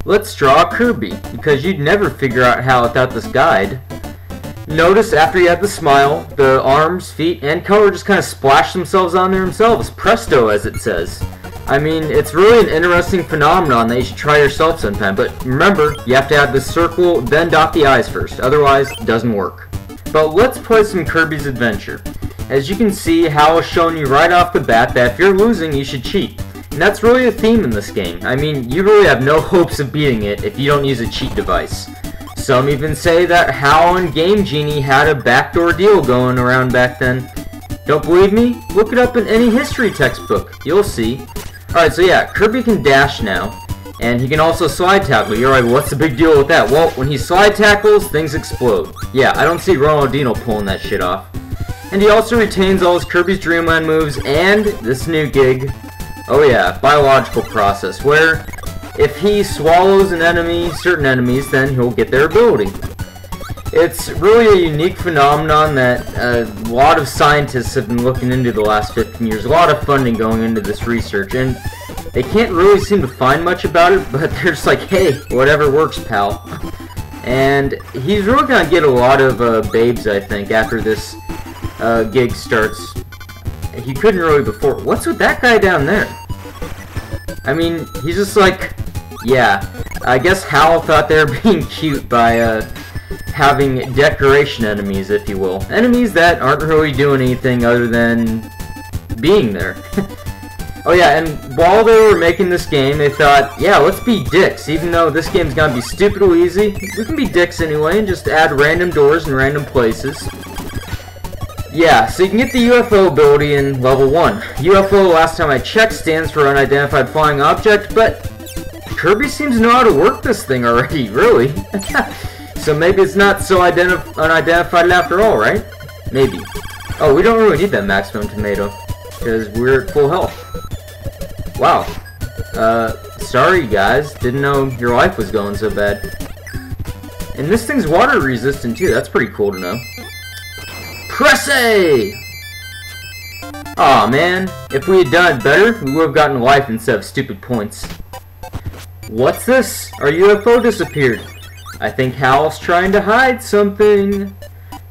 Let's draw Kirby, because you'd never figure out how without this guide. Notice after you have the smile, the arms, feet, and color just kind of splash themselves on there themselves. Presto, as it says. I mean, it's really an interesting phenomenon that you should try yourself sometime, but remember, you have to have the circle, then dot the eyes first, otherwise it doesn't work. But let's play some Kirby's Adventure. As you can see, Hal has shown you right off the bat that if you're losing, you should cheat. And that's really a theme in this game. I mean, you really have no hopes of beating it if you don't use a cheat device. Some even say that Hal and Game Genie had a backdoor deal going around back then. Don't believe me? Look it up in any history textbook. You'll see. Alright, so yeah, Kirby can dash now. And he can also slide tackle. You're like, what's the big deal with that? Well, when he slide tackles, things explode. Yeah, I don't see Ronaldinho pulling that shit off. And he also retains all his Kirby's Dreamland moves and this new gig. Oh yeah, biological process, where if he swallows an enemy, certain enemies, then he'll get their ability. It's really a unique phenomenon that a lot of scientists have been looking into the last 15 years. A lot of funding going into this research, and they can't really seem to find much about it, but they're just like, hey, whatever works, pal. And he's really gonna get a lot of babes, I think, after this gig starts. He couldn't really before. What's with that guy down there? I mean, he's just like, yeah. I guess Hal thought they were being cute by having decoration enemies, if you will. Enemies that aren't really doing anything other than being there. Oh yeah, and while they were making this game, they thought, yeah, let's be dicks. Even though this game's gonna be stupidly easy, we can be dicks anyway and just add random doors in random places. Yeah, so you can get the UFO ability in level 1. UFO, last time I checked, stands for Unidentified Flying Object, but Kirby seems to know how to work this thing already, really. So maybe it's not so unidentified after all, right? Maybe. Oh, we don't really need that maximum tomato, because we're at full health. Wow. Sorry guys, didn't know your life was going so bad. And this thing's water resistant too, that's pretty cool to know. Press A! Aw man, if we had done it better, we would have gotten life instead of stupid points. What's this? Our UFO disappeared. I think Hal's trying to hide something.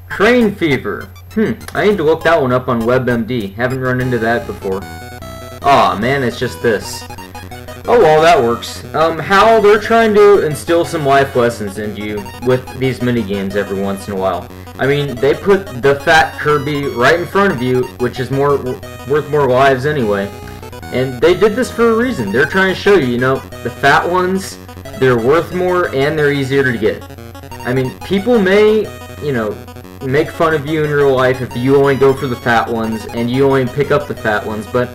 Crane fever. I need to look that one up on WebMD. Haven't run into that before. Aw man, it's just this. Oh well, that works. Hal, they're trying to instill some life lessons into you with these minigames every once in a while. I mean, they put the fat Kirby right in front of you, which is worth more lives anyway. And they did this for a reason. They're trying to show you, you know, the fat ones, they're worth more and they're easier to get. I mean, people may, you know, make fun of you in real life if you only go for the fat ones and you only pick up the fat ones, but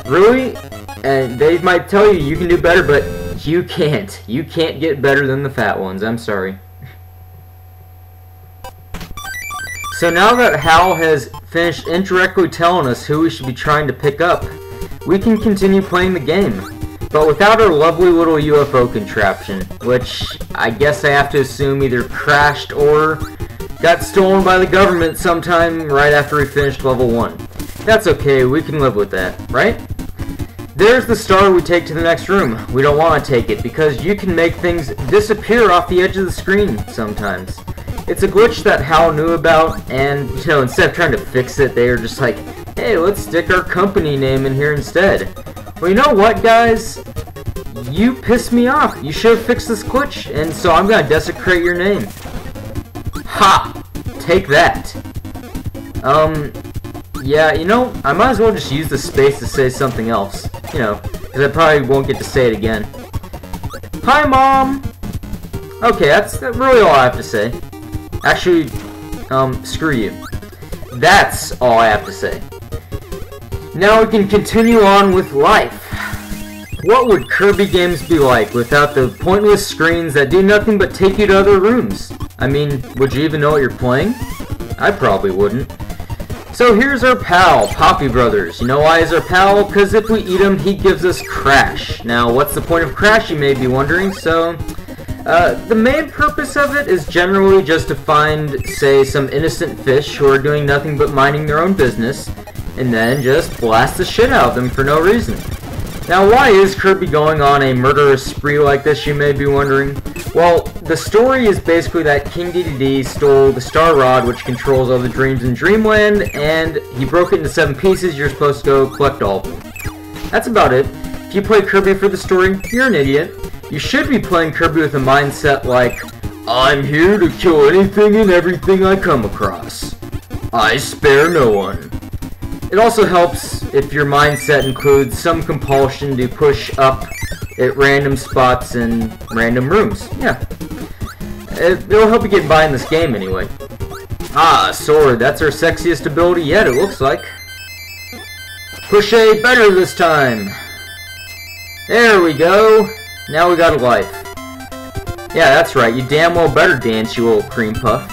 really, and they might tell you you can do better, but you can't. You can't get better than the fat ones. I'm sorry. So now that Hal has finished indirectly telling us who we should be trying to pick up, we can continue playing the game. But without our lovely little UFO contraption, which I guess I have to assume either crashed or got stolen by the government sometime right after we finished level 1. That's okay, we can live with that, right? There's the star we take to the next room. We don't want to take it because you can make things disappear off the edge of the screen sometimes. It's a glitch that Hal knew about, and, you know, instead of trying to fix it, they were just like, hey, let's stick our company name in here instead. Well, you know what, guys? You pissed me off. You should have fixed this glitch, and so I'm gonna desecrate your name. Ha! Take that. Yeah, you know, I might as well just use the space to say something else. You know, because I probably won't get to say it again. Hi, Mom! Okay, that's really all I have to say. Actually, screw you. That's all I have to say. Now we can continue on with life. What would Kirby games be like without the pointless screens that do nothing but take you to other rooms? I mean, would you even know what you're playing? I probably wouldn't. So here's our pal, Poppy Brothers. You know why he's our pal? Because if we eat him, he gives us Crash. Now, what's the point of Crash, you may be wondering? So, the main purpose of it is generally just to find, say, some innocent fish who are doing nothing but minding their own business, and then just blast the shit out of them for no reason. Now, why is Kirby going on a murderous spree like this, you may be wondering? Well, the story is basically that King Dedede stole the Star Rod, which controls all the dreams in Dreamland, and he broke it into 7 pieces. You're supposed to go collect all of them. That's about it. If you play Kirby for the story, you're an idiot. You should be playing Kirby with a mindset like, I'm here to kill anything and everything I come across. I spare no one. It also helps if your mindset includes some compulsion to push up at random spots in random rooms. Yeah. It'll help you get by in this game anyway. Ah, sword. That's our sexiest ability yet, it looks like. Push A better this time. There we go. Now we got a life. Yeah, that's right. You damn well better dance, you little cream puff.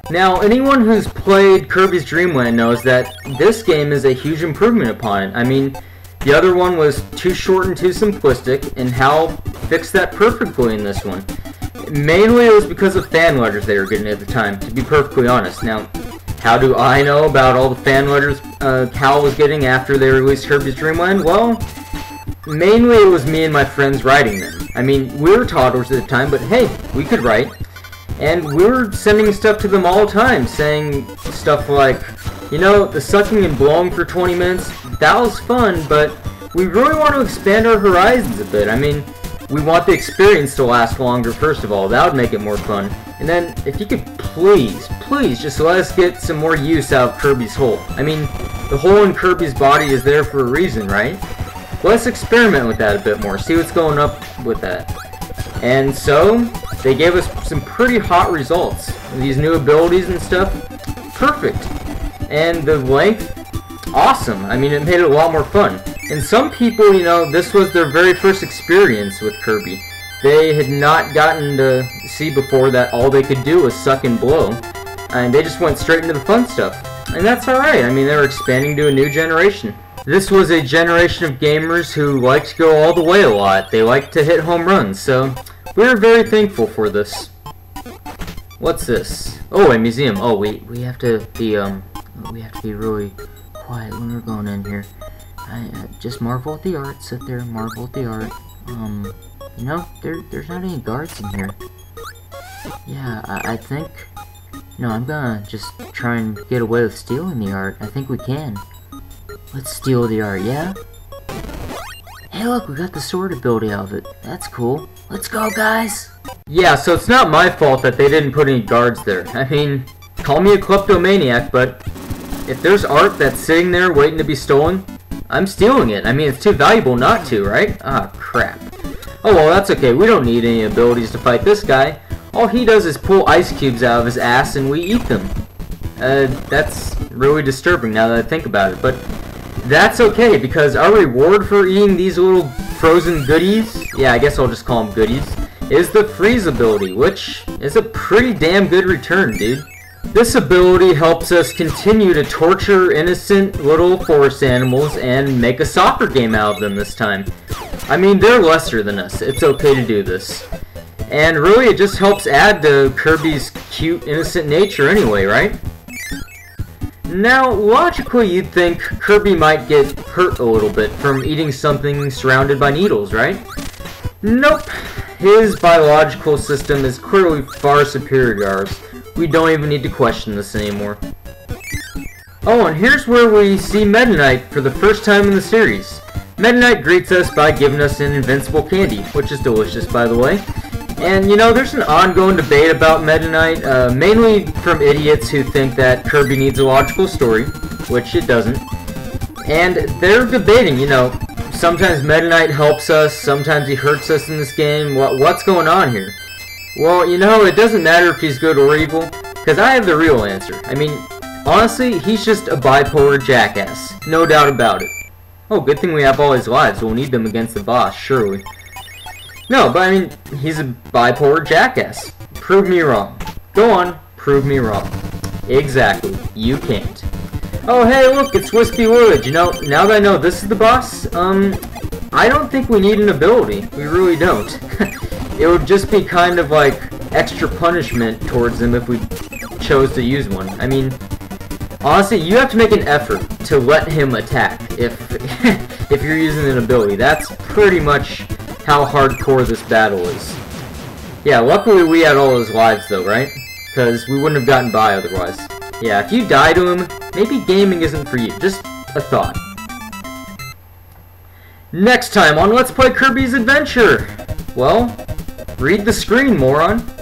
Now, anyone who's played Kirby's Dream Land knows that this game is a huge improvement upon it. I mean, the other one was too short and too simplistic, and HAL fixed that perfectly in this one. Mainly it was because of fan letters they were getting at the time, to be perfectly honest. Now, how do I know about all the fan letters HAL was getting after they released Kirby's Dream Land? Well, mainly it was me and my friends writing them. I mean, we were toddlers at the time, but hey, we could write. And we were sending stuff to them all the time, saying stuff like, you know, the sucking and blowing for 20 minutes, that was fun, but we really want to expand our horizons a bit. I mean, we want the experience to last longer, first of all. That would make it more fun. And then, if you could please just let us get some more use out of Kirby's hole. I mean, the hole in Kirby's body is there for a reason, right? Let's experiment with that a bit more, see what's going up with that. And so, they gave us some pretty hot results. These new abilities and stuff, perfect. And the length, awesome. I mean, it made it a lot more fun. And some people, you know, this was their very first experience with Kirby. They had not gotten to see before that all they could do was suck and blow. And they just went straight into the fun stuff. And that's alright. I mean, they were expanding to a new generation. This was a generation of gamers who liked to go all the way a lot. They liked to hit home runs, so we're very thankful for this. What's this? Oh, a museum. Oh, we have to be really quiet when we're going in here. I just marvel at the art. Sit there, marvel at the art. You know, there's not any guards in here. Yeah, I think. No, I'm gonna just try and get away with stealing the art. I think we can. Let's steal the art, yeah? Hey look, we got the sword ability out of it. That's cool. Let's go, guys! Yeah, so it's not my fault that they didn't put any guards there. I mean, call me a kleptomaniac, but if there's art that's sitting there waiting to be stolen, I'm stealing it. I mean, it's too valuable not to, right? Ah, crap. Oh well, that's okay. We don't need any abilities to fight this guy. All he does is pull ice cubes out of his ass and we eat them. That's really disturbing now that I think about it, but that's okay, because our reward for eating these little frozen goodies, yeah, I guess I'll just call them goodies, is the freeze ability, which is a pretty damn good return, dude. This ability helps us continue to torture innocent little forest animals and make a soccer game out of them this time. I mean, they're lesser than us. It's okay to do this. And really, it just helps add to Kirby's cute, innocent nature anyway, right? Now, logically, you'd think Kirby might get hurt a little bit from eating something surrounded by needles, right? Nope. His biological system is clearly far superior to ours. We don't even need to question this anymore. Oh, and here's where we see Meta Knight for the first time in the series. Meta Knight greets us by giving us an invincible candy, which is delicious, by the way. And, you know, there's an ongoing debate about Meta Knight, mainly from idiots who think that Kirby needs a logical story, which it doesn't. And they're debating, you know, sometimes Meta Knight helps us, sometimes he hurts us in this game. What's going on here? Well, you know, it doesn't matter if he's good or evil, because I have the real answer. I mean, honestly, he's just a bipolar jackass. No doubt about it. Oh, good thing we have all his lives. We'll need them against the boss, surely. No, but I mean, he's a bipolar jackass. Prove me wrong. Go on, prove me wrong. Exactly. You can't. Oh, hey, look, it's Wispy Wood. You know, now that I know this is the boss, I don't think we need an ability. We really don't. It would just be kind of like extra punishment towards him if we chose to use one. I mean, honestly, you have to make an effort to let him attack if if you're using an ability. That's pretty much how hardcore this battle is. Yeah, luckily we had all his lives though, right? Because we wouldn't have gotten by otherwise. Yeah, if you die to him, maybe gaming isn't for you. Just a thought. Next time on Let's Play Kirby's Adventure! Well, read the screen, moron.